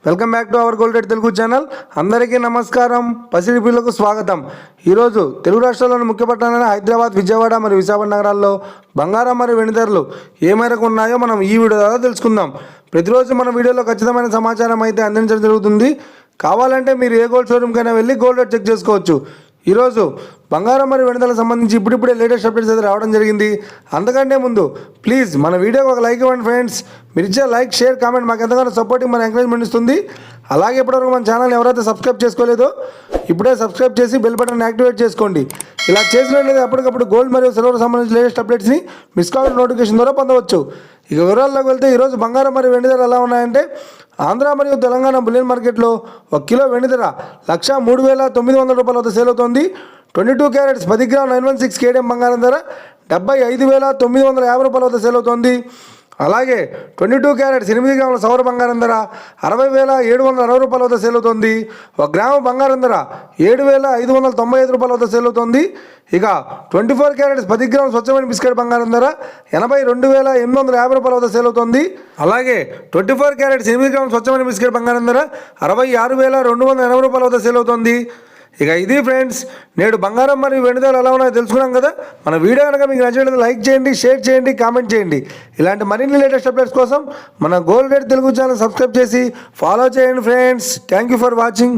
Welcome back to our gold rate Telugu channel. అందరికీ నమస్కారం. పసిడి పిల్లకు స్వాగతం. ఈరోజు తెలుగు రాష్ట్రాల్లోని ముఖ్య పట్టణాలైన హైదరాబాద్, విజయవాడ మరియు విశాఖపట్నం నగరాల్లో బంగారం మరియు వెండి ధరలు ఏ మేరకు ఉన్నాయో మనం ఈ వీడియో ద్వారా తెలుసుకుందాం. ప్రతిరోజు మన వీడియోలో ఖచ్చితమైన సమాచారం అయితే అందించడం జరుగుతుంది. కావాలంటే మీరు ఏ గోల్డ్ షోరూమ్కైనా వెళ్ళి గోల్డ్ రేట్ చెక్ చేసుకోవచ్చు. ఈరోజు బంగారం మరియు వెండి ధరలకు సంబంధించి ఇప్పుడిప్పుడే లేటెస్ట్ అప్డేట్స్ అయితే రావడం జరిగింది. అంతకంటే ముందు ప్లీజ్ మన వీడియోకి ఒక లైక్ ఇవ్వండి ఫ్రెండ్స్. మీరు ఇచ్చే లైక్, షేర్, కామెంట్ మాకు ఎంతగానో సపోర్టింగ్, మన ఎంకరేజ్మెంట్ ఇస్తుంది. అలాగే ఇప్పటివరకు మన ఛానల్ ఎవరైతే సబ్స్క్రైబ్ చేసుకోలేదో ఇప్పుడే సబ్స్క్రైబ్ చేసి బెల్ బటన్ యాక్టివేట్ చేసుకోండి. ఇలా చేసినట్లయితే అప్పటికప్పుడు గోల్డ్ మరియు సిల్వర్ సంబంధించిన లేటెస్ట్ అప్డేట్స్ని మిస్ కాల్ నోటిఫికేషన్ ద్వారా పొందవచ్చు. ఇక వివరాల్లోకి వెళ్తే ఈరోజు బంగారం మరియు వెండి ధరలు ఎలా ఉన్నాయంటే, ఆంధ్ర మరియు తెలంగాణ బులియన్ మార్కెట్లో 1 కిలో వెండి ధర 1,03,900 రూపాయల వద్ద సేల్ అవుతోంది. 22 క్యారెట్స్ 10 గ్రామ్ 916 కేడిఎం బంగారం ధర 75,950 రూపాయల వద్ద సేల్ అవుతోంది. అలాగే 22 క్యారెట్స్ 8 గ్రాముల సౌర బంగారం ధర 60,760 రూపాయల వద్ద సేల్ అవుతోంది. 1 గ్రాము బంగారం ధర 7,595 రూపాయల వద్ద సేల్ అవుతోంది. ఇక 24 క్యారెట్స్ 10 గ్రాముల స్వచ్ఛమైన బిస్కెట్ బంగారం ధర 82,850 రూపాయల వద్ద సేల్ అవుతోంది. అలాగే 24 క్యారెట్స్ 8 గ్రాముల స్వచ్ఛమైన బిస్కెట్ బంగారం ధర 66,280 రూపాయల వద్ద సేల్ అవుతోంది. ఇక ఇది ఫ్రెండ్స్, నేడు బంగారం మరియు వెండి ధరలు ఎలా ఉన్నాయో తెలుసుకున్నాం కదా. మన వీడియో కనుక మీకు నచ్చినట్లయితే లైక్ చేయండి, షేర్ చేయండి, కామెంట్ చేయండి. ఇలాంటి మరిన్ని లేటెస్ట్ అప్డేట్స్ కోసం మన gold rate Telugu channel subscribe చేసి ఫాలో చేయండి friends. Thank you for watching.